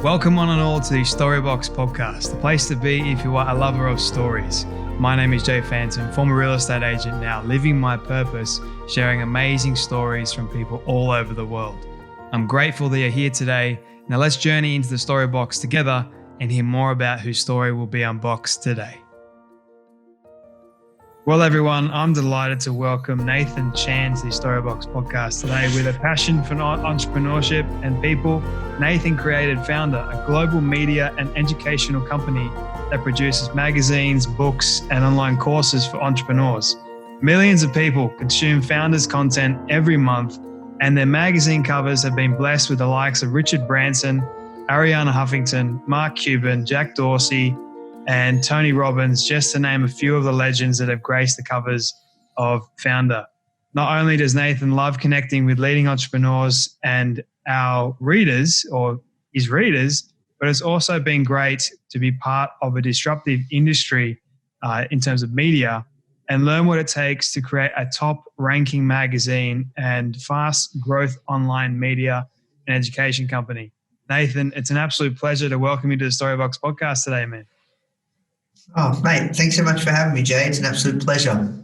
Welcome one and all to the Storybox podcast, the place to be if you are a lover of stories. My name is Jay Phantom, former real estate agent now, living my purpose, sharing amazing stories from people all over the world. I'm grateful that you're here today. Now let's journey into the Storybox together and hear more about whose story will be unboxed today. Well, everyone, I'm delighted to welcome Nathan Chan to the Storybox podcast today. With a passion for entrepreneurship and people, Nathan created Foundr, a global media and educational company that produces magazines, books, and online courses for entrepreneurs. Millions of people consume Foundr's content every month, and their magazine covers have been blessed with the likes of Richard Branson, Arianna Huffington, Mark Cuban, Jack Dorsey, and Tony Robbins, just to name a few of the legends that have graced the covers of Foundr. Not only does Nathan love connecting with leading entrepreneurs and our readers, or his readers, but it's also been great to be part of a disruptive industry in terms of media and learn what it takes to create a top-ranking magazine and fast growth online media and education company. Nathan, it's an absolute pleasure to welcome you to the Storybox podcast today, man. Oh, mate, thanks so much for having me, Jay. It's an absolute pleasure.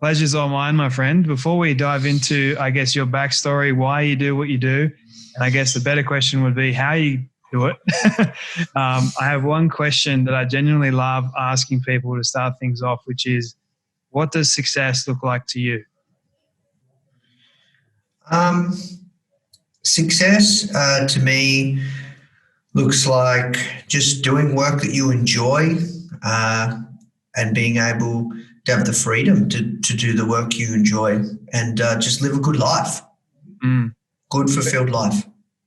Pleasure's all mine, my friend. Before we dive into, your backstory, why you do what you do, and I guess the better question would be how you do it. I have one question that I genuinely love asking people to start things off, which is, what does success look like to you? Success to me looks like just doing work that you enjoy and being able to have the freedom to do the work you enjoy and just live a good life, good fulfilled life.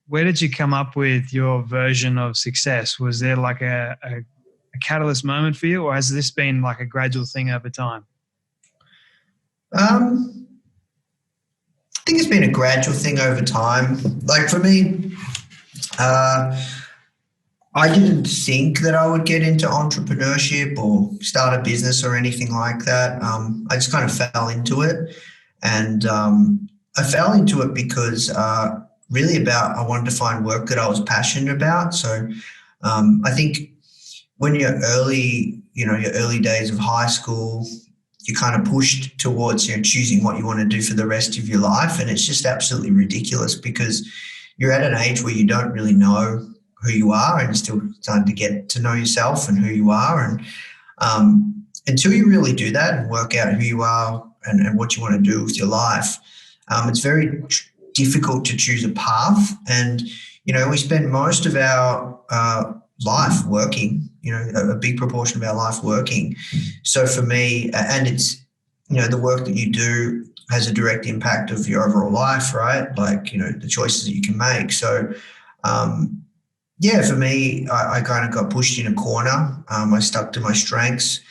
Where did you come up with your version of success? Was there like a catalyst moment for you, or has this been like a gradual thing over time? I think it's been a gradual thing over time. Like for me, I didn't think that I would get into entrepreneurship or start a business or anything like that. I just kind of fell into it. And I fell into it because really I wanted to find work that I was passionate about. So I think when you're your early days of high school, you're kind of pushed towards choosing what you want to do for the rest of your life. And it's just absolutely ridiculous because you're at an age where you don't really know who you are and you're still starting to get to know yourself and who you are. And until you really do that and work out who you are and what you want to do with your life, it's very difficult to choose a path. And, we spend most of our life working, a big proportion of our life working. So for me, and it's, the work that you do has a direct impact of your overall life, right? Like, the choices that you can make. So, for me, I kind of got pushed in a corner. I stuck to my strengths,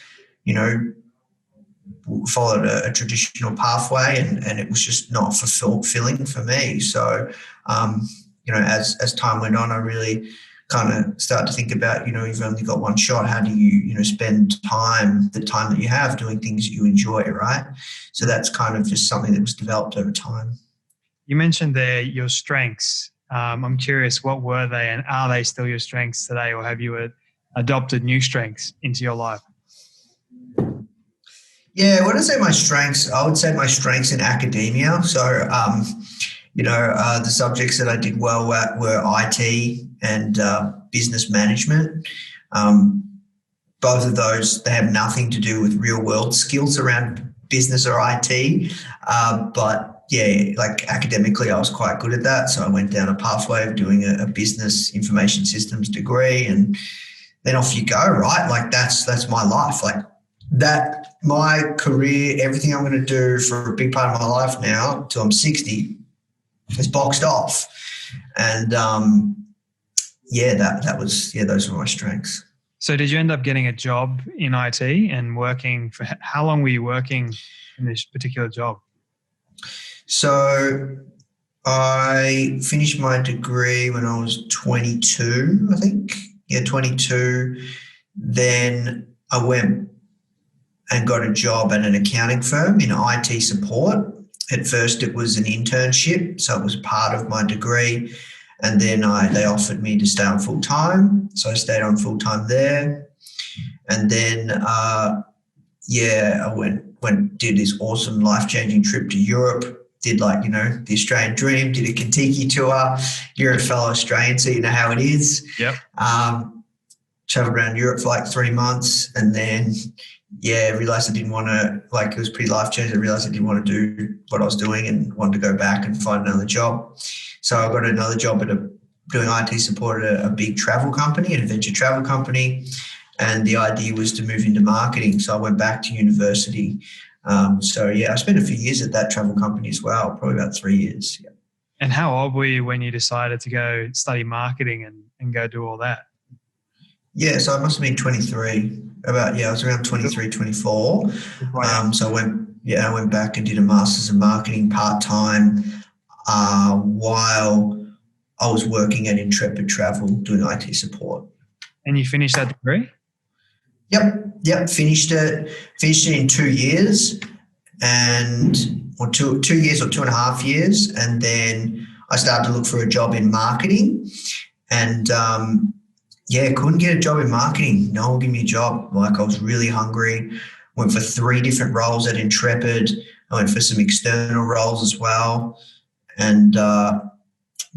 followed a traditional pathway and it was just not fulfilling for me. So, as time went on, I really kind of started to think about, you've only got one shot. How do you, spend the time that you have doing things that you enjoy, right? So that's kind of just something that was developed over time. You mentioned there your strengths. I'm curious, what were they and are they still your strengths today, or have you adopted new strengths into your life? Yeah, when I say my strengths, I would say my strengths in academia. So, the subjects that I did well at were IT and business management. Both of those, they have nothing to do with real world skills around business or IT, but yeah, like academically, I was quite good at that. So I went down a pathway of doing a business information systems degree, and then off you go, right? Like that's my life. Like that, my career, everything I'm going to do for a big part of my life now till I'm 60 is boxed off. And those were my strengths. So did you end up getting a job in IT and working for, how long were you working in this particular job? So I finished my degree when I was 22, I think. Yeah, 22. Then I went and got a job at an accounting firm in IT support. At first it was an internship, so it was part of my degree. And then they offered me to stay on full time. So I stayed on full time there. And then, I did this awesome life-changing trip to Europe. Did the Australian dream, did a Kentucky tour. You're a fellow Australian, so you know how it is. Yep. Traveled around Europe for like 3 months, and then, realized I didn't want to, it was pretty life-changing. I realized I didn't want to do what I was doing and wanted to go back and find another job. So I got another job doing IT support at a big travel company, an adventure travel company. And the idea was to move into marketing. So I went back to university. I spent a few years at that travel company as well, probably about 3 years. Yeah. And how old were you when you decided to go study marketing and go do all that? Yeah, so I must have been 23. I was around 23, 24. So I went back and did a master's in marketing part-time while I was working at Intrepid Travel doing IT support. And you finished that degree? Yep. Finished it in 2 years, or 2 years or 2.5 years, and then I started to look for a job in marketing, and couldn't get a job in marketing. No one gave me a job. I was really hungry. Went for 3 different roles at Intrepid. I went for some external roles as well, and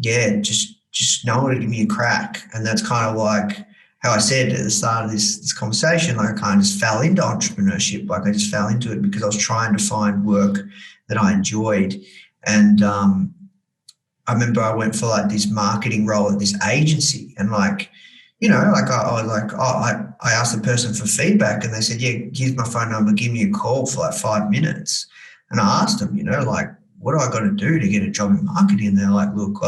just no one would give me a crack. And that's kind of like how I said at the start of this conversation, I kind of just fell into entrepreneurship. I just fell into it because I was trying to find work that I enjoyed. And I remember I went for this marketing role at this agency, and I asked the person for feedback, and they said, here's my phone number, give me a call for 5 minutes. And I asked them, what do I got to do to get a job in marketing? And they're like, look,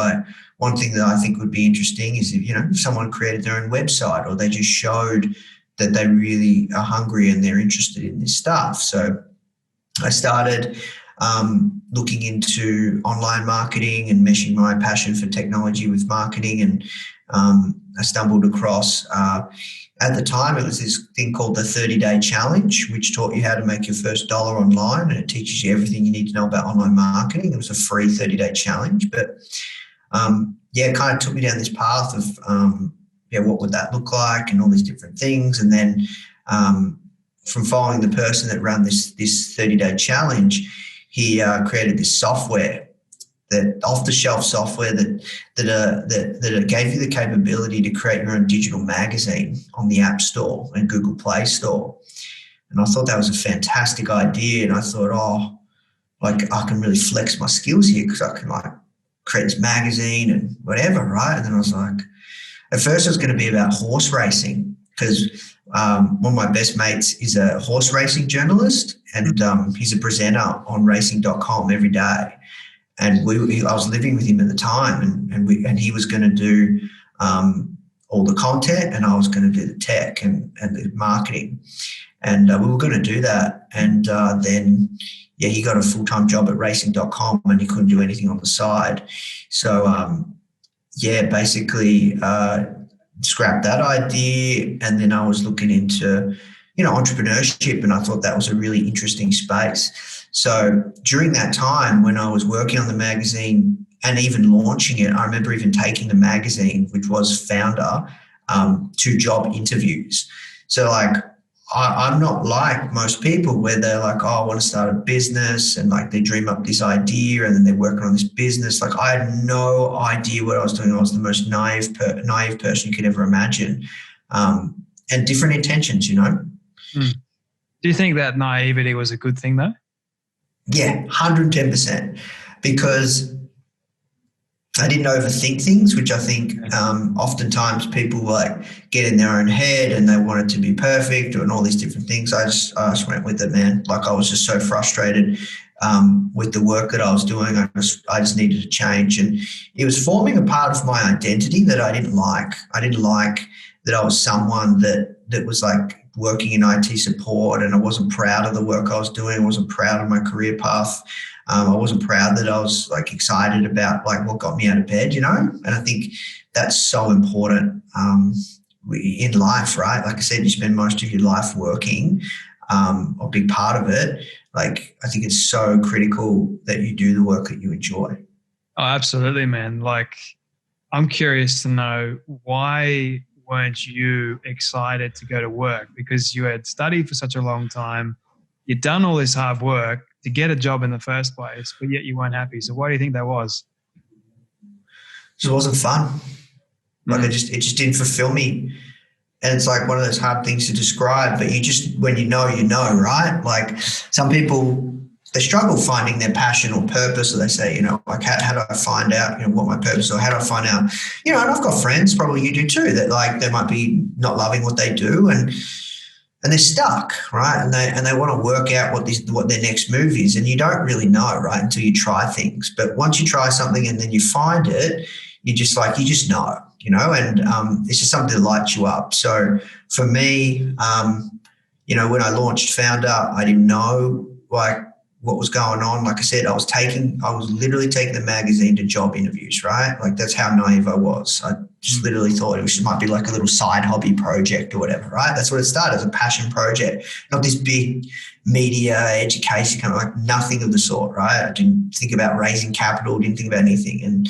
one thing that I think would be interesting is if someone created their own website, or they just showed that they really are hungry and they're interested in this stuff. So I started looking into online marketing and meshing my passion for technology with marketing. And I stumbled across, at the time, it was this thing called the 30-day challenge, which taught you how to make your first $1 online, and it teaches you everything you need to know about online marketing. It was a free 30-day challenge, but it kind of took me down this path of what would that look like and all these different things. And then from following the person that ran this 30-day challenge, he created this software, that off-the-shelf software that gave you the capability to create your own digital magazine on the App Store and Google Play Store. And I thought that was a fantastic idea. And I thought, I can really flex my skills here, because I can create this magazine and whatever, right? And then I was like, at first it was going to be about horse racing, because one of my best mates is a horse racing journalist, and he's a presenter on racing.com every day. And I was living with him at the time, and he was going to do all the content, and I was going to do the tech and the marketing, and we were going to do that. And then he got a full-time job at racing.com, and he couldn't do anything on the side. So basically scrapped that idea, and then I was looking into entrepreneurship, and I thought that was a really interesting space. So during that time, when I was working on the magazine and even launching it, I remember even taking the magazine, which was Foundr, to job interviews. So I'm not like most people, where they're like, I want to start a business, and they dream up this idea and then they're working on this business. I had no idea what I was doing. I was the most naive person you could ever imagine, and different intentions, Do you think that naivety was a good thing though? Yeah, 110%, because I didn't overthink things, which I think oftentimes people get in their own head and they want it to be perfect and all these different things. I just went with it, man. I was just so frustrated with the work that I was doing. I just needed to change, and it was forming a part of my identity that I didn't like. I didn't like that I was someone that was working in IT support, and I wasn't proud of the work I was doing. I wasn't proud of my career path. I wasn't proud that I was excited about what got me out of bed, And I think that's so important in life, right? Like I said, you spend most of your life working, a big part of it. I think it's so critical that you do the work that you enjoy. Oh, absolutely, man. I'm curious to know, why weren't you excited to go to work? Because you had studied for such a long time, you'd done all this hard work to get a job in the first place, but yet you weren't happy. So why do you think that was? It wasn't fun. Like Mm. it just didn't fulfill me. And it's like one of those hard things to describe, but you just, when you know, right? Like some people, they struggle finding their passion or purpose, or they say, like how do I find out, what my purpose, or how do I find out, and I've got friends, probably you do too, that like they might be not loving what they do and they're stuck, right? And they want to work out what their next move is, and you don't really know, right, until you try things. But once you try something and then you find it, you just know, and it's just something that lights you up. So for me, when I launched Foundr, I didn't know like what was going on. Like I said, I was literally taking the magazine to job interviews, right? Like that's how naive I was. I just literally thought it might be like a little side hobby project or whatever, right? That's what it started, as a passion project, not this big media education, kind of like nothing of the sort, right? I didn't think about raising capital, didn't think about anything. And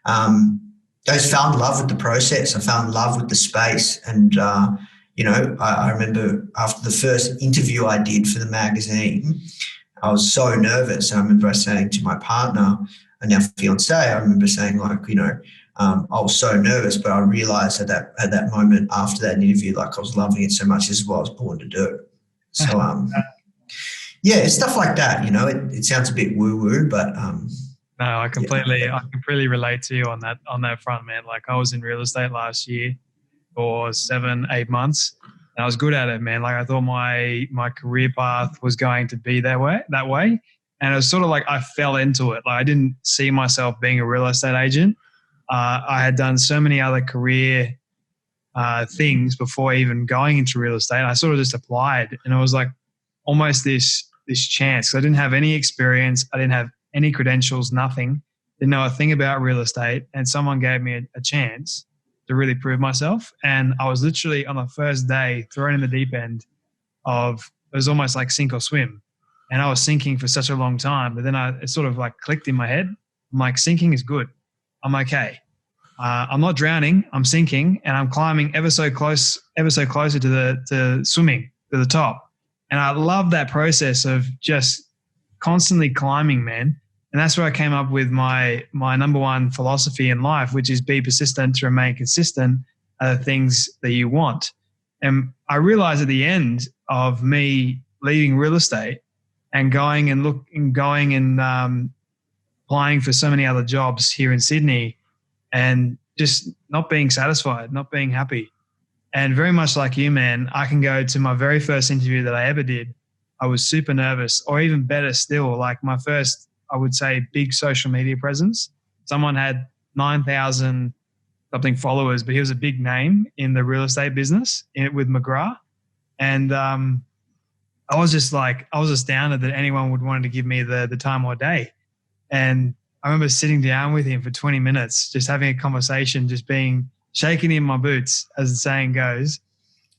I just fell in love with the process. I fell in love with the space. And, I remember after the first interview I did for the magazine, I was so nervous. And I remember saying to my partner, and now fiance, I remember saying like, I was so nervous, but I realized at that moment after that interview, like I was loving it so much. This is what I was born to do. So, yeah, it's stuff like that, it sounds a bit woo-woo, but No, I completely relate to you on that front, man. Like I was in real estate last year for 7-8 months, and I was good at it, man. Like I thought my career path was going to be that way. And it was sort of like I fell into it. Like I didn't see myself being a real estate agent. I had done so many other career things before even going into real estate. I sort of just applied, and it was like almost this chance. I didn't have any experience. I didn't have any credentials, nothing. Didn't know a thing about real estate, and someone gave me a chance to really prove myself. And I was literally on the first day thrown in the deep end of, it was almost like sink or swim. And I was sinking for such a long time, but then it sort of like clicked in my head. I'm like, sinking is good. I'm okay. I'm not drowning. I'm sinking, and I'm climbing ever so closer to swimming to the top. And I love that process of just constantly climbing, man. And that's where I came up with my number one philosophy in life, which is be persistent to remain consistent are the things that you want. And I realized at the end of me leaving real estate and going and applying for so many other jobs here in Sydney, and just not being satisfied, not being happy. And very much like you, man, I can go to my very first interview that I ever did. I was super nervous, or even better still, like my first, I would say, big social media presence. Someone had 9,000 something followers, but he was a big name in the real estate business with McGrath. And I was astounded that anyone would want to give me the time or day. And I remember sitting down with him for 20 minutes, just having a conversation, just shaking in my boots, as the saying goes,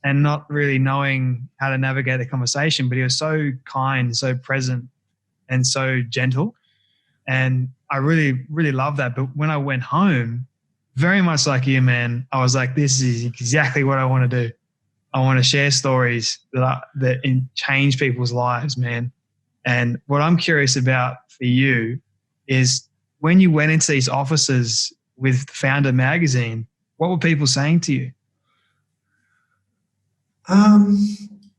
and not really knowing how to navigate the conversation. But he was so kind, so present, and so gentle. And I really, really loved that. But when I went home, very much like you, man, I was like, this is exactly what I want to do. I want to share stories that change people's lives, man. And what I'm curious about for you is, when you went into these offices with Foundr Magazine, what were people saying to you?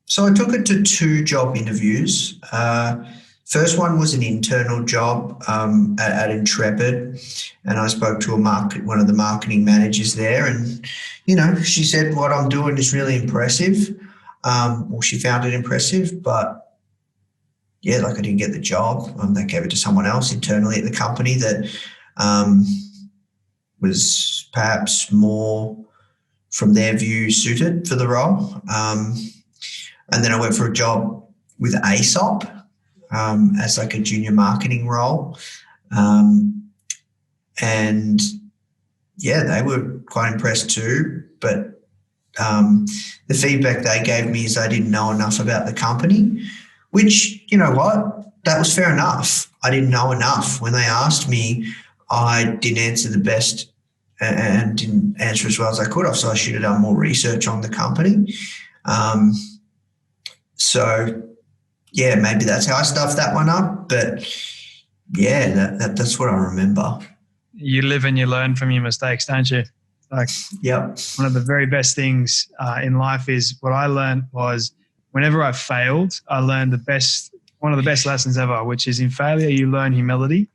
So I took it to 2 job interviews. First one was an internal job at Intrepid, and I spoke to one of the marketing managers there, and she said what I'm doing is really impressive. Well, she found it impressive, but yeah, like I didn't get the job. They gave it to someone else internally at the company that was perhaps more, from their view, suited for the role. And then I went for a job with ASOP as like a junior marketing role. And yeah, they were quite impressed too. But the feedback they gave me is I didn't know enough about the company, which, you know what, that was fair enough. I didn't know enough. When they asked me, I didn't answer the best and didn't answer as well as I could have. So I should have done more research on the company. So yeah, maybe that's how I stuffed that one up. But yeah, that's what I remember. You live and you learn from your mistakes, don't you? Like, yep. One of the very best things in life is what I learned was whenever I failed, I learned one of the best lessons ever, which is in failure, you learn humility.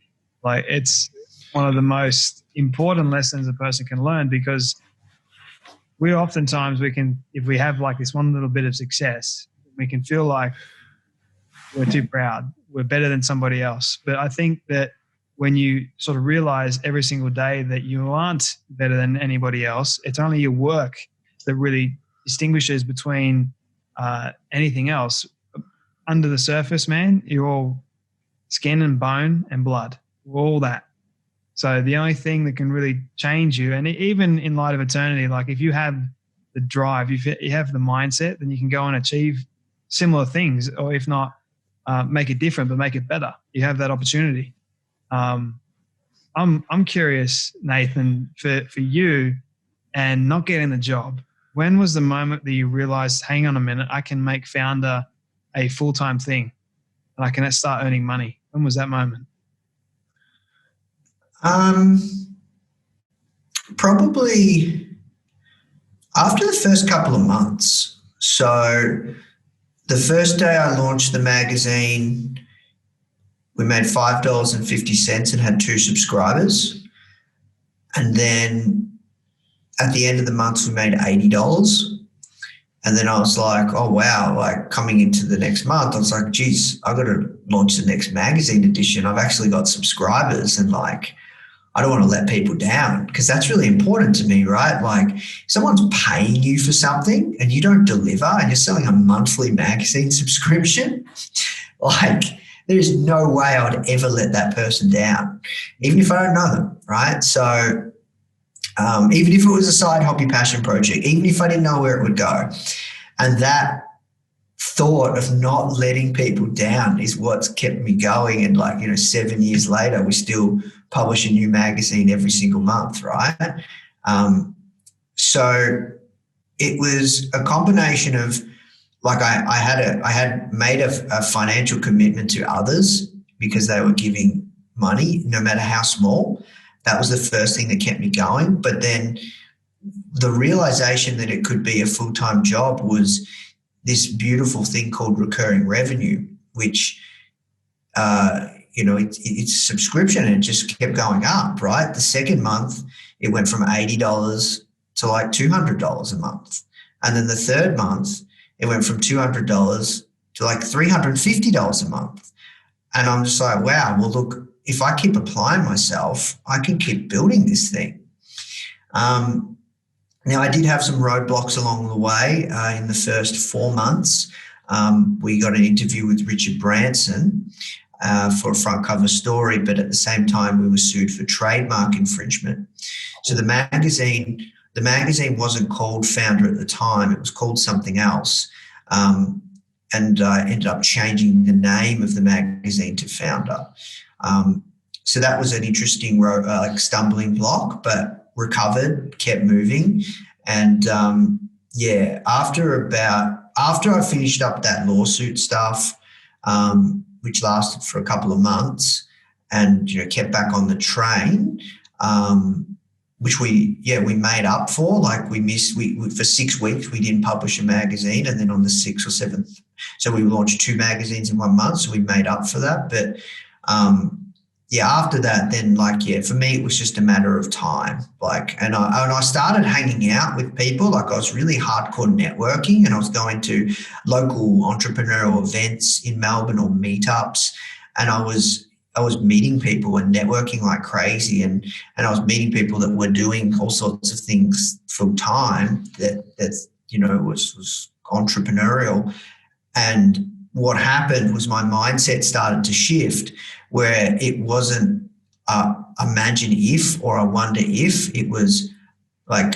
Like, it's one of the most important lessons a person can learn, because if we have like this one little bit of success, we can feel like we're too proud. We're better than somebody else. But I think that when you sort of realize every single day that you aren't better than anybody else, it's only your work that really distinguishes between anything else. Under the surface, man, you're all skin and bone and blood, all that. So the only thing that can really change you, and even in light of eternity, like if you have the drive, if you have the mindset, then you can go and achieve similar things, or if not, make it different, but make it better. You have that opportunity. I'm curious, Nathan, for you and not getting the job. When was the moment that you realized, hang on a minute, I can make Foundr a full-time thing and I can start earning money? When was that moment? Probably after the first couple of months. So the first day I launched the magazine, we made $5.50 and had 2 subscribers. And then at the end of the month, we made $80. And then I was like, oh, wow, like coming into the next month, I was like, geez, I've got to launch the next magazine edition. I've actually got subscribers, and like, I don't want to let people down, because that's really important to me, right? Like, if someone's paying you for something and you don't deliver and you're selling a monthly magazine subscription, like, there's no way I would ever let that person down, even if I don't know them, right? So even if it was a side hobby passion project, even if I didn't know where it would go. And that thought of not letting people down is what's kept me going. And 7 years later, we still publish a new magazine every single month, right? So it was a combination of, like, I had made a financial commitment to others because they were giving money, no matter how small. That was the first thing that kept me going. But then the realization that it could be a full-time job was this beautiful thing called recurring revenue, which, it's a subscription, and it just kept going up, right? The second month, it went from $80 to like $200 a month. And then the third month, it went from $200 to like $350 a month. And I'm just like, wow, well, look, if I keep applying myself, I can keep building this thing. Now, I did have some roadblocks along the way. In the first 4 months, we got an interview with Richard Branson for a front cover story, but at the same time, we were sued for trademark infringement. So the magazine wasn't called Foundr at the time. It was called something else. And I ended up changing the name of the magazine to Foundr. So that was an interesting stumbling block, but recovered, kept moving. And after I finished up that lawsuit stuff, which lasted for a couple of months, and kept back on the train, which we made up for. Like, we for 6 weeks we didn't publish a magazine, and then on the 6th or 7th, so we launched 2 magazines in 1 month, so we made up for that. But after that, then for me, it was just a matter of time. And I started hanging out with people. Like, I was really hardcore networking, and I was going to local entrepreneurial events in Melbourne or meetups, and I was meeting people and networking like crazy, and I was meeting people that were doing all sorts of things full time that was entrepreneurial. And what happened was my mindset started to shift, where it wasn't imagine if or a wonder if, it was like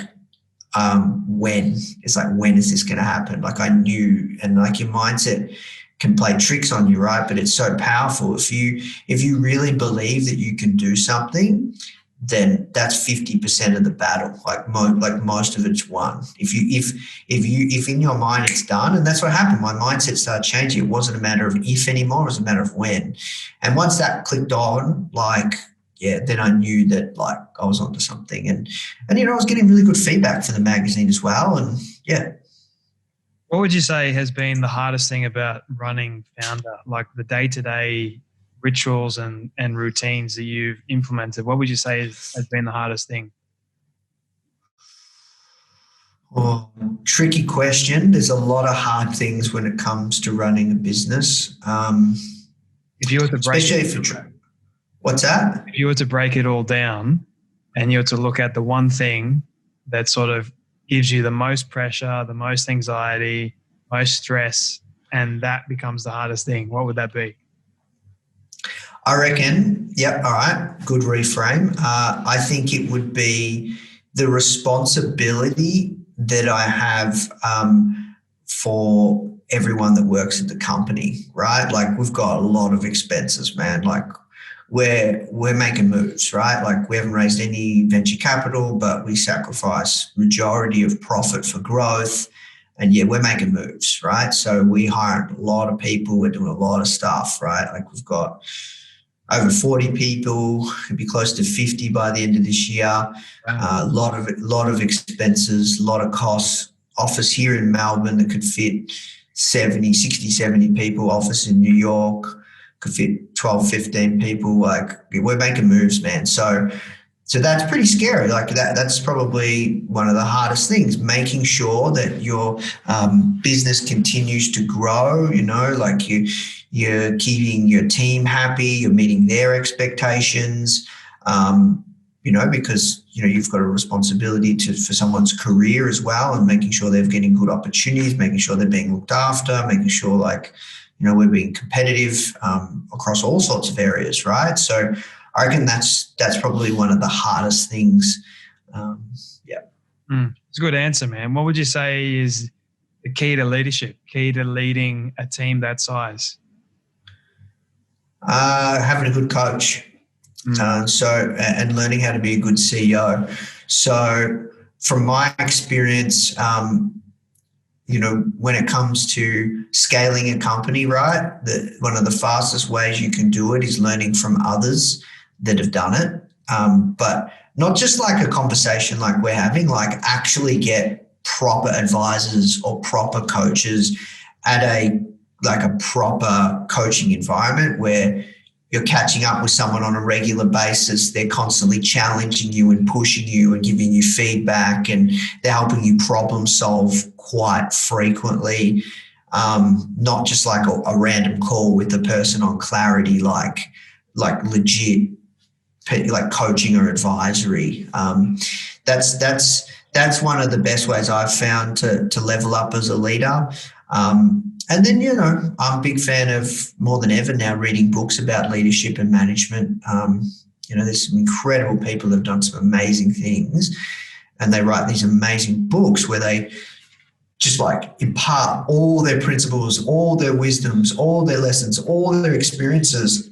when. It's like, when is this going to happen? Like, I knew, and like, your mindset can play tricks on you, right? But it's so powerful. If you really believe that you can do something, then that's 50% of the battle. Like most of it's won. If in your mind it's done, and that's what happened. My mindset started changing. It wasn't a matter of if anymore; it was a matter of when. And once that clicked on, then I knew that I was onto something. And I was getting really good feedback for the magazine as well. And yeah. What would you say has been the hardest thing about running Foundr, like the day-to-day rituals and routines that you've implemented? What would you say has been the hardest thing? Oh, tricky question. There's a lot of hard things when it comes to running a business. If you were to break what's that? If you were to break it all down and you were to look at the one thing that sort of gives you the most pressure, the most anxiety, most stress, and that becomes the hardest thing, what would that be? I reckon, yep, all right, good reframe. I think it would be the responsibility that I have for everyone that works at the company, right? Like we've got a lot of expenses, man. Like we're making moves, right? Like we haven't raised any venture capital, but we sacrifice majority of profit for growth. And yeah, we're making moves, right? So we hired a lot of people. We're doing a lot of stuff, right? Like we've got over 40 people, could be close to 50 by the end of this year. Wow. A lot of expenses, a lot of costs. Office here in Melbourne that could fit 70 people. Office in New York could fit 12, 15 people. Like we're making moves, man. So that's pretty scary. Like that's probably one of the hardest things, making sure that your business continues to grow, like you're keeping your team happy, you're meeting their expectations, because, you've got a responsibility for someone's career as well, and making sure they're getting good opportunities, making sure they're being looked after, making sure we're being competitive across all sorts of areas, right? So I reckon that's probably one of the hardest things. It's a good answer, man. What would you say is the key to leadership, key to leading a team that size? Having a good coach. And learning how to be a good CEO. So from my experience, when it comes to scaling a company, right, one of the fastest ways you can do it is learning from others that have done it. But not just like a conversation like we're having, like actually get proper advisors or proper coaches at a proper coaching environment where you're catching up with someone on a regular basis. They're constantly challenging you and pushing you and giving you feedback, and they're helping you problem solve quite frequently. Not just like a random call with the person on clarity, like legit, like coaching or advisory. That's one of the best ways I've found to level up as a leader. And then, I'm a big fan of, more than ever now, reading books about leadership and management. There's some incredible people that have done some amazing things, and they write these amazing books where they just impart all their principles, all their wisdoms, all their lessons, all their experiences.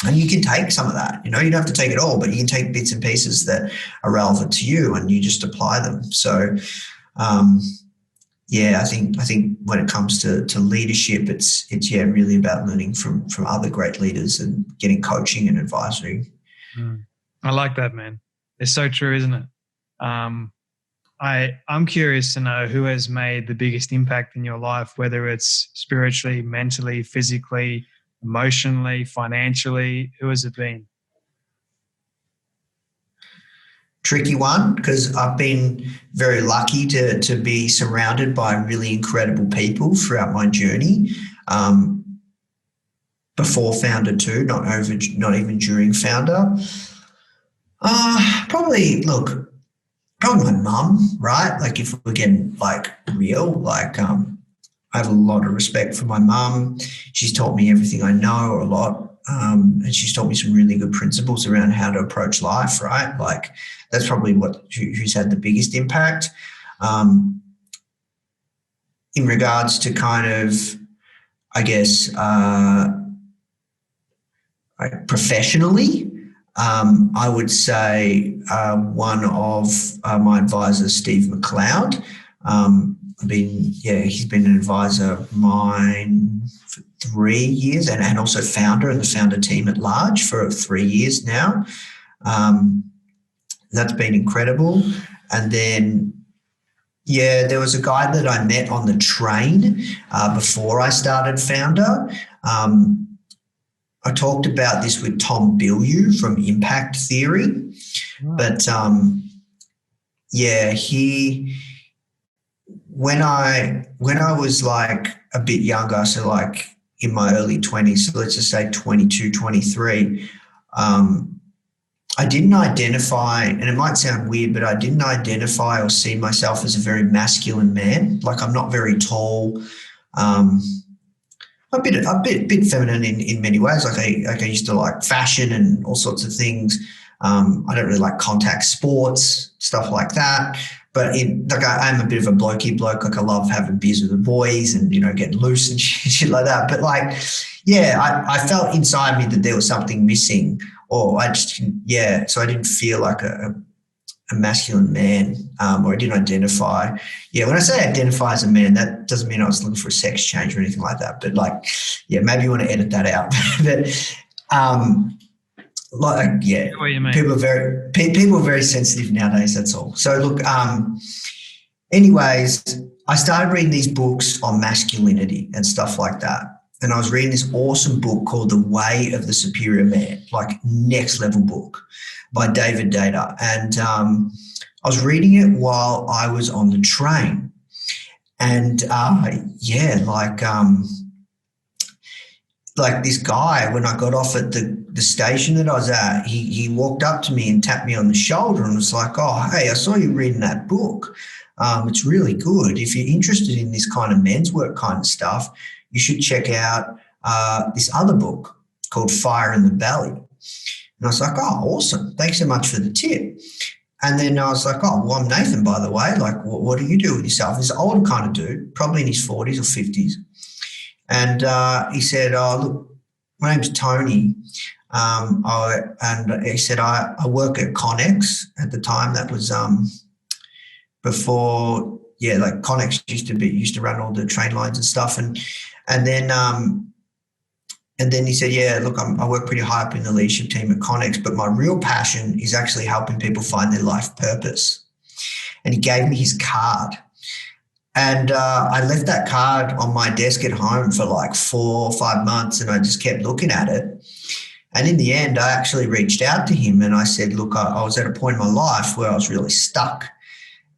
And you can take some of that, you don't have to take it all, but you can take bits and pieces that are relevant to you and you just apply them. So, I think when it comes to leadership, it's really about learning from other great leaders and getting coaching and advisory. I like that, man. It's so true, isn't it? I'm curious to know who has made the biggest impact in your life, whether it's spiritually, mentally, physically, emotionally, financially. Who has it been? Tricky one, because I've been very lucky to be surrounded by really incredible people throughout my journey. Before Foundr too, not even during Foundr. Probably my mum, right? Like if we're getting real, I have a lot of respect for my mum. She's taught me everything I know, or a lot. And she's taught me some really good principles around how to approach life, right? That's probably who's had the biggest impact. In regards to kind of, I guess, professionally, I would say one of my advisors, Steve McLeod. He's been an advisor of mine for 3 years and also founder of the Foundr team at large for 3 years now. That's been incredible. And then, there was a guy that I met on the train before I started Foundr. I talked about this with Tom Bilyeu from Impact Theory, but when I was like a bit younger, so like in my early 20s, so let's just say 22, 23, I didn't identify, and it might sound weird, but I didn't identify or see myself as a very masculine man. Like I'm not very tall. A bit feminine in many ways. Like I used to like fashion and all sorts of things. I don't really like contact sports, stuff like that. But I'm a bit of a blokey bloke. Like I love having beers with the boys and getting loose and shit like that. But like, I felt inside me that there was something missing, or so I didn't feel like a masculine man, or I didn't identify. Yeah, when I say identify as a man, that doesn't mean I was looking for a sex change or anything like that. But like, maybe you want to edit that out. But what you mean. People are very sensitive nowadays. That's all. So look, anyways, I started reading these books on masculinity and stuff like that. And I was reading this awesome book called The Way of the Superior Man, like next level book by David Data. And I was reading it while I was on the train. And like this guy, when I got off at the station that I was at, he walked up to me and tapped me on the shoulder and was like, "Oh, hey, I saw you reading that book. It's really good. If you're interested in this kind of men's work kind of stuff, you should check out this other book called Fire in the Belly." And I was like, "Oh, awesome. Thanks so much for the tip." And then I was like, "Oh, well, I'm Nathan, by the way. Like, what do you do with yourself?" This older kind of dude, probably in his 40s or 50s. And he said, "Oh, look, my name's Tony." And he said, I work at Connex at the time. That was before, like Connex used to run all the train lines and stuff. And then he said, "Yeah, look, I work pretty high up in the leadership team at Connex, but my real passion is actually helping people find their life purpose." And he gave me his card. And I left that card on my desk at home for like 4 or 5 months, and I just kept looking at it. And in the end, I actually reached out to him and I said, "Look, I was at a point in my life where I was really stuck."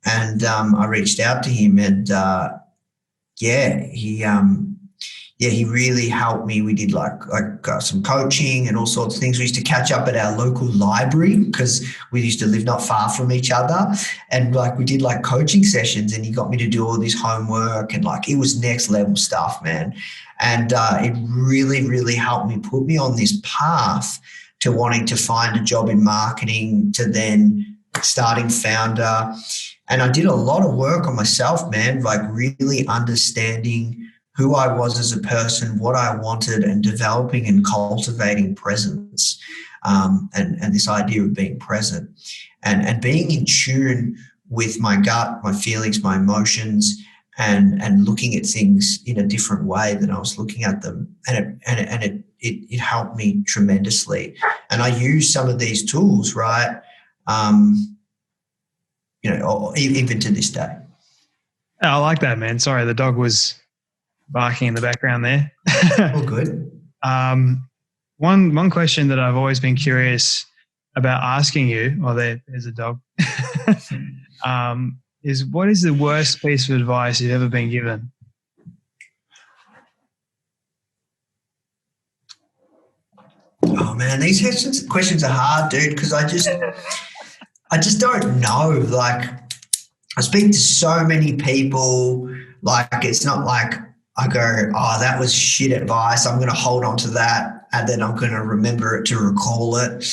And I reached out to him, and he really helped me. We did like some coaching and all sorts of things. We used to catch up at our local library because we used to live not far from each other, and like we did like coaching sessions, and he got me to do all this homework, and like it was next level stuff, man. And it really, really helped me, put me on this path to wanting to find a job in marketing, to then starting Foundr. And I did a lot of work on myself, man, like really understanding who I was as a person, what I wanted, and developing and cultivating presence, and this idea of being present and being in tune with my gut, my feelings, my emotions, and looking at things in a different way than I was looking at them. And it helped me tremendously. And I use some of these tools, right? Even to this day. Oh, I like that, man. Sorry, the dog was barking in the background there. All good. One question that I've always been curious about asking you, there's a dog, is what is the worst piece of advice you've ever been given? Oh man, these questions are hard, dude, because I just don't know. Like, I speak to so many people. Like, it's not like I go, "Oh, that was shit advice. I'm going to hold on to that, and then I'm going to remember it to recall it."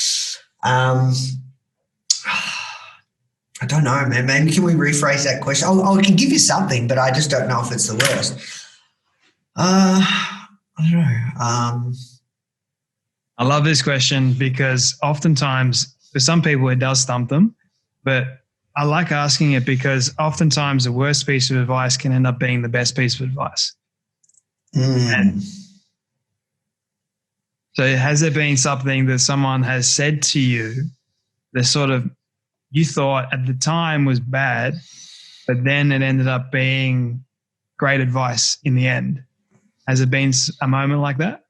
I don't know, man. Maybe can we rephrase that question? I can give you something, but I just don't know if it's the worst. I don't know. I love this question because oftentimes for some people it does stump them, but I like asking it because oftentimes the worst piece of advice can end up being the best piece of advice. And so has there been something that someone has said to you that sort of you thought at the time was bad, but then it ended up being great advice in the end? Has it been a moment like that?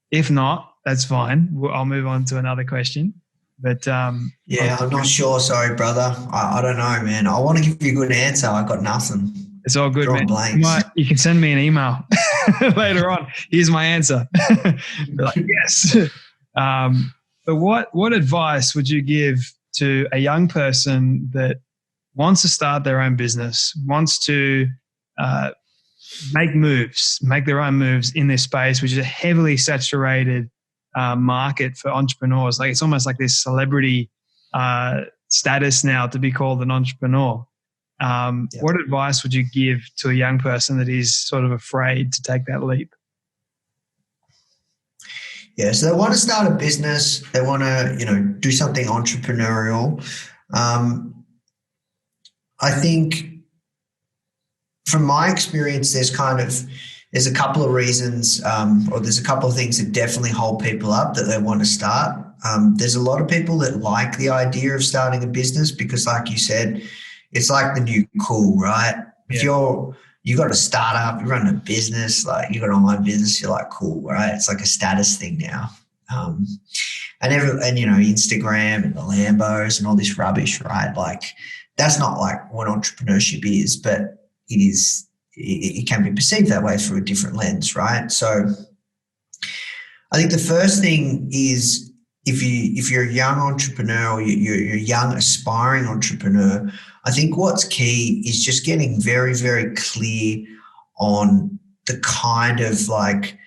If not, that's fine. I'll move on to another question. But I'm not sure. Sorry, brother. I don't know, man. I want to give you a good answer. I got nothing. It's all good, man. Blanks. You can send me an email later on. Here's my answer. Like, yes. But what advice would you give to a young person that wants to start their own business, wants to make their own moves in this space, which is a heavily saturated market for entrepreneurs? Like, it's almost like this celebrity status now to be called an entrepreneur. What advice would you give to a young person that is sort of afraid to take that leap? Yeah, so they want to start a business. They want to, do something entrepreneurial. I think from my experience, there's a couple of reasons, or there's a couple of things that definitely hold people up that they want to start. There's a lot of people that like the idea of starting a business because, like you said, it's like the new cool, right? Yeah. If you got a startup, you run a business, like you got an online business, you're like cool, right? It's like a status thing now. And Instagram and the Lambos and all this rubbish, right? Like that's not like what entrepreneurship is, but it can be perceived that way through a different lens, right? So I think the first thing is if you're a young entrepreneur or you're a young aspiring entrepreneur, I think what's key is just getting very, very clear on the kind of like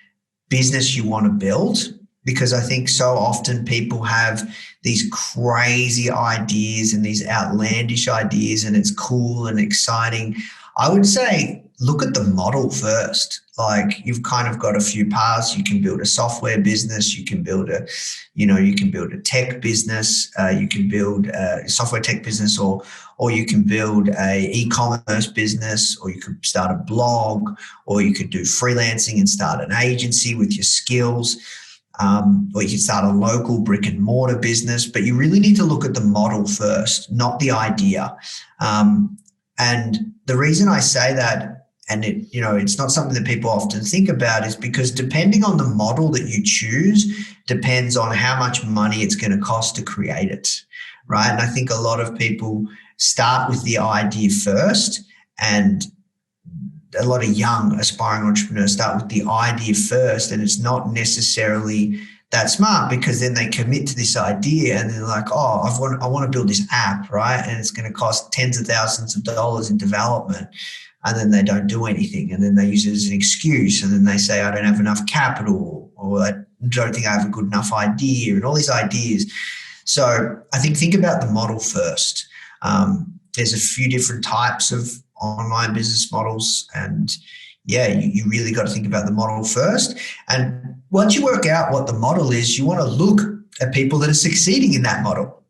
business you want to build, because I think so often people have these crazy ideas and these outlandish ideas and it's cool and exciting. I would say look at the model first. Like you've kind of got a few paths. You can build a software business. You can build a tech business. You can build a software tech business, or you can build a e-commerce business, or you could start a blog, or you could do freelancing and start an agency with your skills, or you can start a local brick and mortar business. But you really need to look at the model first, not the idea. And the reason I say that, and it's not something that people often think about, is because depending on the model that you choose depends on how much money it's going to cost to create it, right? And I think a lot of people start with the idea first, and a lot of young aspiring entrepreneurs start with the idea first, and it's not necessarily that smart, because then they commit to this idea and they're like, oh, I want to build this app, right? And it's going to cost tens of thousands of dollars in development. And then they don't do anything. And then they use it as an excuse. And then they say, I don't have enough capital, or I don't think I have a good enough idea, and all these ideas. So I think about the model first. There's a few different types of online business models, and you really got to think about the model first. And once you work out what the model is, you want to look at people that are succeeding in that model.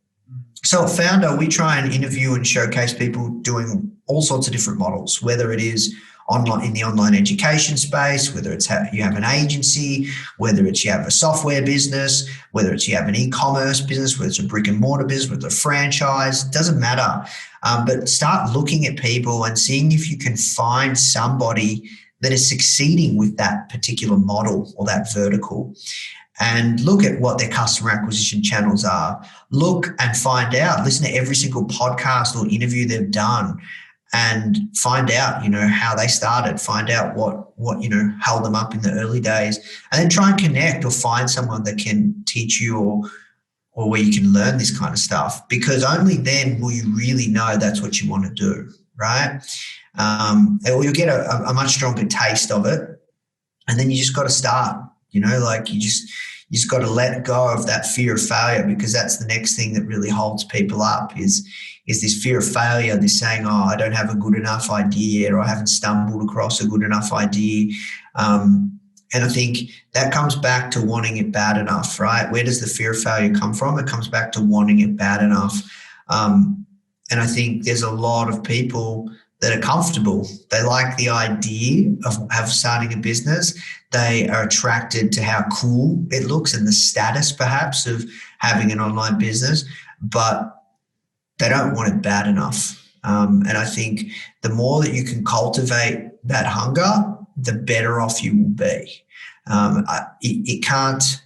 So at Foundr, we try and interview and showcase people doing all sorts of different models, whether it is online in the online education space, whether it's you have an agency, whether it's you have a software business, whether it's you have an e-commerce business, whether it's a brick and mortar business, whether it's a franchise, doesn't matter. But start looking at people and seeing if you can find somebody that is succeeding with that particular model or that vertical, and look at what their customer acquisition channels are. Look and find out, listen to every single podcast or interview they've done, and find out, how they started, find out what held them up in the early days, and then try and connect or find someone that can teach you or where you can learn this kind of stuff, because only then will you really know that's what you want to do, right? Or you'll get a much stronger taste of it, and then you just got to start, you just got to let go of that fear of failure, because that's the next thing that really holds people up is this fear of failure, this saying, oh, I don't have a good enough idea, or I haven't stumbled across a good enough idea. And I think that comes back to wanting it bad enough, right? Where does the fear of failure come from? It comes back to wanting it bad enough. And I think there's a lot of people that are comfortable. They like the idea of starting a business. They are attracted to how cool it looks and the status perhaps of having an online business, but they don't want it bad enough. And I think the more that you can cultivate that hunger, the better off you will be. It can't,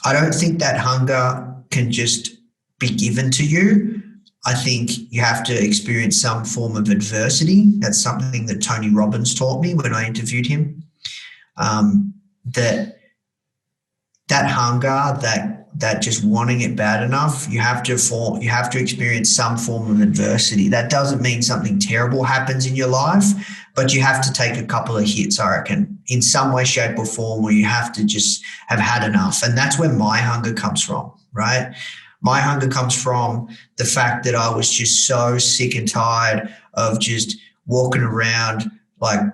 I don't think that hunger can just be given to you. I think you have to experience some form of adversity. That's something that Tony Robbins taught me when I interviewed him. That hunger, that just wanting it bad enough, you have to experience some form of adversity. That doesn't mean something terrible happens in your life, but you have to take a couple of hits, I reckon, in some way, shape or form, where you have to just have had enough. And that's where my hunger comes from, right? My hunger comes from the fact that I was just so sick and tired of just walking around at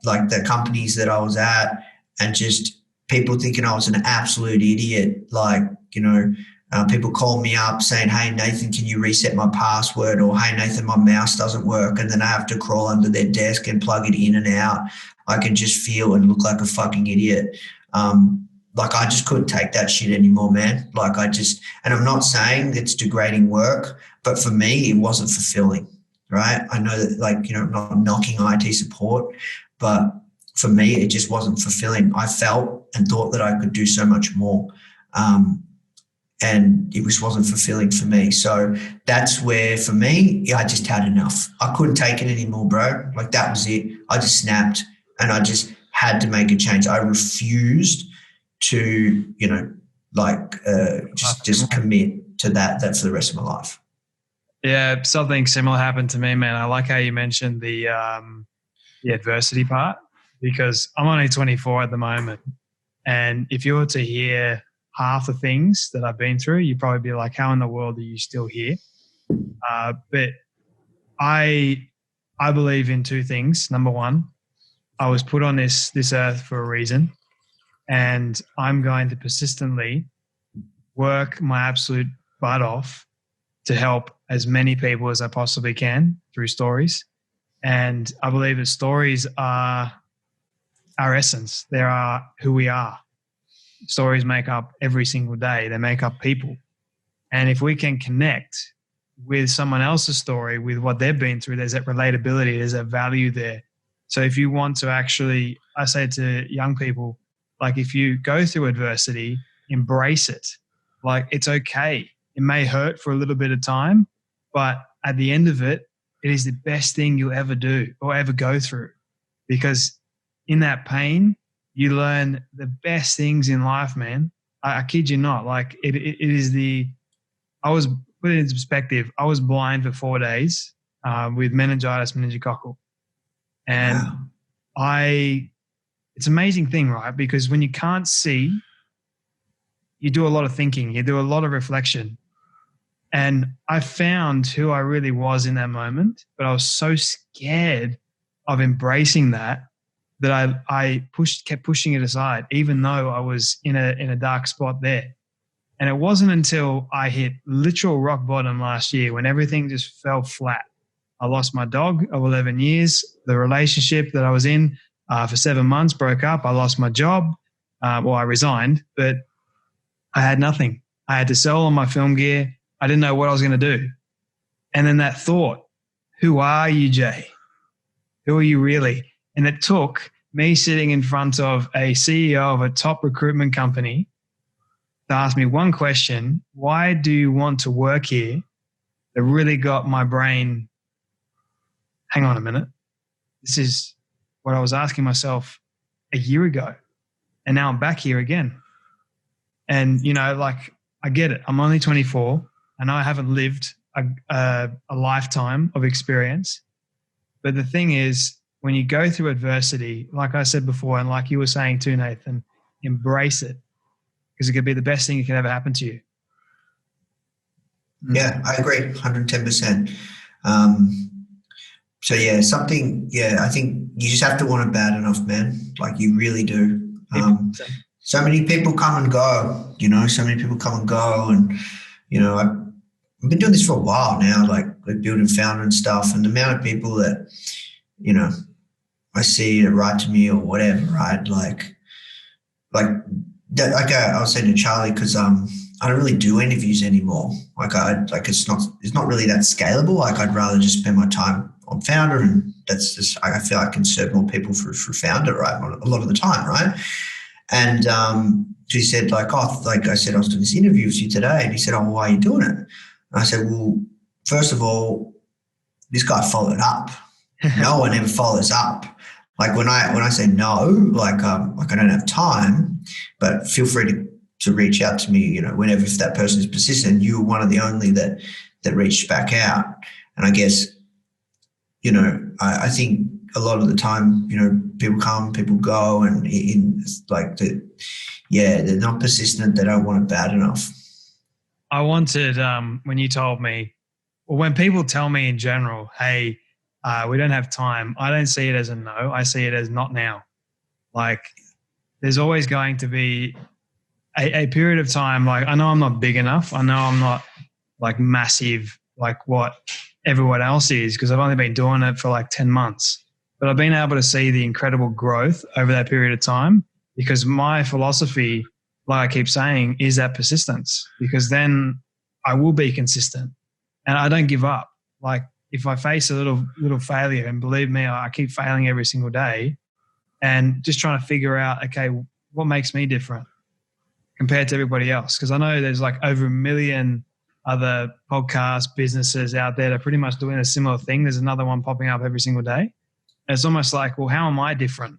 like the companies that I was at and just people thinking I was an absolute idiot. People call me up saying, "Hey, Nathan, can you reset my password?" Or, "Hey, Nathan, my mouse doesn't work." And then I have to crawl under their desk and plug it in and out. I can just feel and look like a fucking idiot. I just couldn't take that shit anymore, man. And I'm not saying it's degrading work, but for me, it wasn't fulfilling, right? I know that I'm not knocking IT support, but for me, it just wasn't fulfilling. I felt and thought that I could do so much more. And it just wasn't fulfilling for me. So that's where, for me, I just had enough. I couldn't take it anymore, bro. That was it. I just snapped and I just had to make a change. I refused to, just commit to that for the rest of my life. Yeah, something similar happened to me, man. I like how you mentioned the adversity part, because I'm only 24 at the moment. And if you were to hear half the things that I've been through, you'd probably be like, how in the world are you still here? But I believe in two things. Number one, I was put on this earth for a reason, and I'm going to persistently work my absolute butt off to help as many people as I possibly can through stories. And I believe that stories are our essence. They are who we are. Stories make up every single day. They make up people. And if we can connect with someone else's story, with what they've been through, there's that relatability, there's that value there. So if you want to actually, I say to young people, if you go through adversity, embrace it. It's okay. It may hurt for a little bit of time, but at the end of it, it is the best thing you'll ever do or ever go through. Because in that pain, you learn the best things in life, man. I kid you not. It is I was, put it into perspective, I was blind for 4 days with meningococcal. And wow. It's an amazing thing, right? Because when you can't see, you do a lot of thinking, you do a lot of reflection. And I found who I really was in that moment, but I was so scared of embracing that I kept pushing it aside, even though I was in a dark spot there. And it wasn't until I hit literal rock bottom last year when everything just fell flat. I lost my dog of 11 years. The relationship that I was in for 7 months broke up. I lost my job. I resigned, but I had nothing. I had to sell all my film gear. I didn't know what I was going to do. And then that thought, who are you, Jay? Who are you really? And it took me sitting in front of a CEO of a top recruitment company to ask me one question: why do you want to work here? That really got my brain, hang on a minute. This is what I was asking myself a year ago. And now I'm back here again. And, I get it. I'm only 24. I know I haven't lived a lifetime of experience. But the thing is, when you go through adversity, like I said before, and like you were saying too, Nathan, embrace it, because it could be the best thing that could ever happen to you. Yeah, I agree, 110%. So yeah, I think you just have to want it bad enough, man. Like you really do. So many people come and go, so many people come and go. And, I've been doing this for a while now, like building Foundr and stuff. And the amount of people that, I see that write to me or whatever, right? Like that, I was saying to Charlie, because I don't really do interviews anymore. It's not really that scalable. Like I'd rather just spend my time on Foundr, and that's just, I feel I can serve more people through Foundr, right? A lot of the time, right? And he said, I said, I was doing this interview with you today, and he said, oh, why are you doing it? And I said, well, first of all, this guy followed up. No one ever follows up. Like when I say no, like I don't have time, but feel free to reach out to me, whenever, if that person is persistent. You were one of the only that reached back out. And I guess, I think a lot of the time, people come, people go, and they're not persistent. They don't want it bad enough. I wanted, when you told me, or when people tell me in general, hey, we don't have time, I don't see it as a no. I see it as not now. Like there's always going to be a period of time. Like I know I'm not big enough. I know I'm not like massive, like what everyone else is, because I've only been doing it for like 10 months. But I've been able to see the incredible growth over that period of time, because my philosophy, like I keep saying, is that persistence, because then I will be consistent and I don't give up. Like if I face a little failure, and believe me, I keep failing every single day, and just trying to figure out, okay, what makes me different compared to everybody else? Because I know there's like over 1 million other podcast businesses out there that are pretty much doing a similar thing. There's another one popping up every single day. And it's almost like, well, how am I different?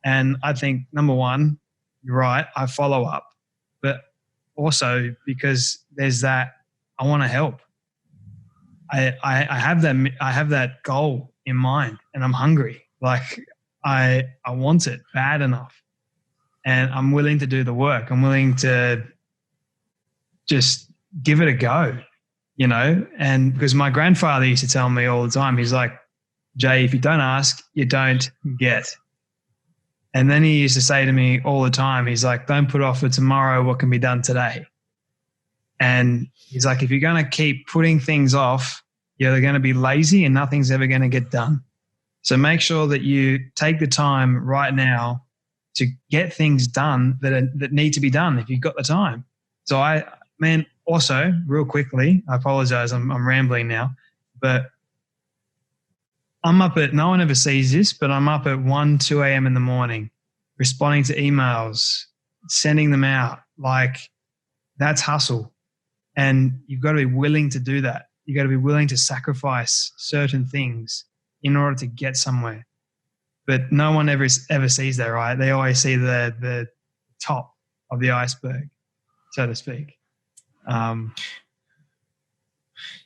And I think, number one, you're right, I follow up. But also because there's that, I want to help. I have that goal in mind, and I'm hungry. Like I want it bad enough, and I'm willing to do the work. I'm willing to just give it a go, and because my grandfather used to tell me all the time, he's like, Jay, if you don't ask, you don't get. And then he used to say to me all the time, he's like, don't put off for tomorrow what can be done today. And he's like, if you're going to keep putting things off, you're going to be lazy and nothing's ever going to get done. So make sure that you take the time right now to get things done that need to be done if you've got the time. So also real quickly, I apologize, I'm rambling now, but I'm up at, no one ever sees this, but I'm up at 1, 2 a.m. in the morning, responding to emails, sending them out. Like that's hustle. And you've got to be willing to do that. You've got to be willing to sacrifice certain things in order to get somewhere. But no one ever sees that, right? They always see the top of the iceberg, so to speak.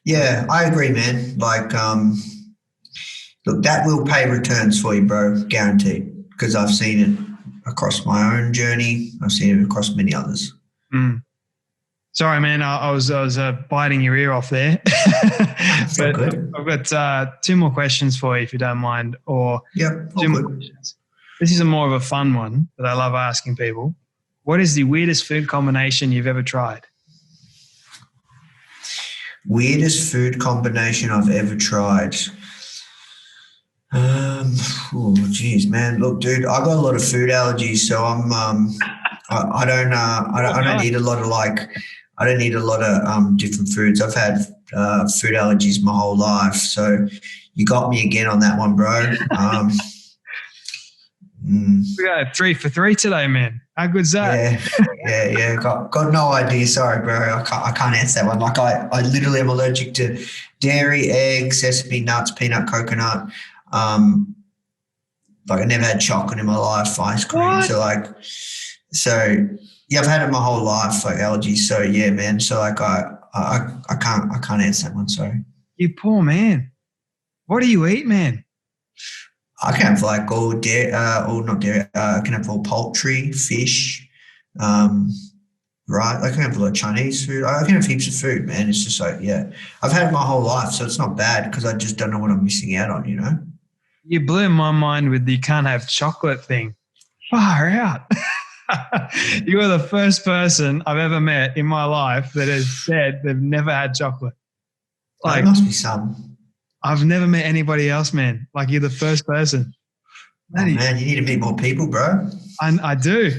Yeah, I agree, man. Like, look, that will pay returns for you, bro, guaranteed, because I've seen it across my own journey. I've seen it across many others. Sorry, man, I was biting your ear off there. But good. I've got 2 more questions for you, if you don't mind. Or yeah, 2 more questions. This is more of a fun one that I love asking people. What is the weirdest food combination you've ever tried? Weirdest food combination I've ever tried. Oh, geez, man. Look, dude, I got a lot of food allergies, so I don't eat a lot of I don't eat a lot of different foods. I've had food allergies my whole life, so you got me again on that one, bro. We got 3 for 3 today, man. How good's that? Yeah. Got no idea. Sorry, bro. I can't answer that one. Like I literally am allergic to dairy, eggs, sesame nuts, peanut, coconut. Like I never had chocolate in my life, ice cream. What? So yeah, I've had it my whole life, like allergies. So yeah, man. So like I can't answer that one. Sorry. You poor man. What do you eat, man? I can have like all dairy, not dairy. I can have all poultry, fish. right? I can have a lot of Chinese food. I can have heaps of food, man. It's just like, yeah, I've had it my whole life, so it's not bad because I just don't know what I'm missing out on, you know? You blew my mind with the you can't have chocolate thing. Far out. You are the first person I've ever met in my life that has said they've never had chocolate. There must be some. I've never met anybody else, man. Like, you're the first person. Oh, man, you need to meet more people, bro. I do.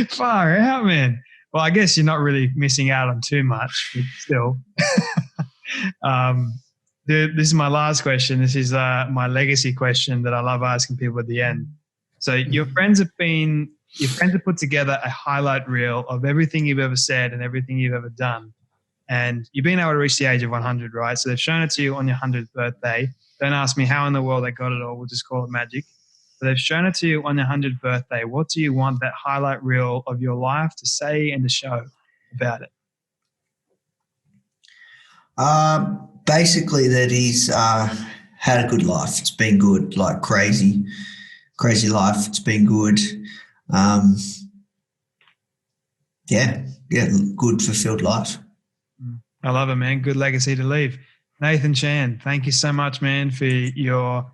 Far out, man. Well, I guess you're not really missing out on too much, but still. Dude, this is my last question. This is my legacy question that I love asking people at the end. So your friends have put together a highlight reel of everything you've ever said and everything you've ever done. And you've been able to reach the age of 100, right? So they've shown it to you on your 100th birthday. Don't ask me how in the world they got it all. We'll just call it magic. But they've shown it to you on your 100th birthday. What do you want that highlight reel of your life to say and to show about it? Basically that he's had a good life. It's been good, like crazy life. It's been good. Good, fulfilled life. I love it, man. Good legacy to leave. Nathan Chan, thank you so much, man, for your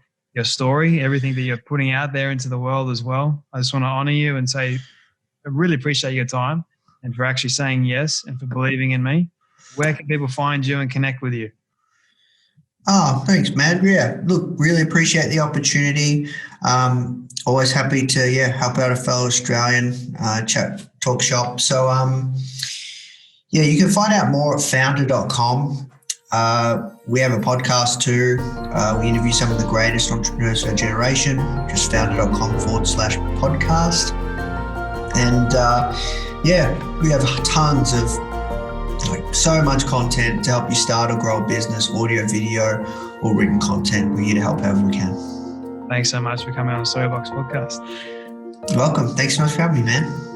story, everything that you're putting out there into the world as well. I just want to honor you and say I really appreciate your time and for actually saying yes and for believing in me. Where can people find you and connect with you? Oh, thanks, man. Yeah, look, really appreciate the opportunity. Always happy to help out a fellow Australian, talk shop. So you can find out more at foundr.com. We have a podcast too. We interview some of the greatest entrepreneurs of our generation. Just foundr.com/podcast. And we have tons of so much content to help you start or grow a business, audio, video, or written content. We're here to help however we can. Thanks so much for coming on the Storybox podcast. You're welcome. Thanks so much for having me, man.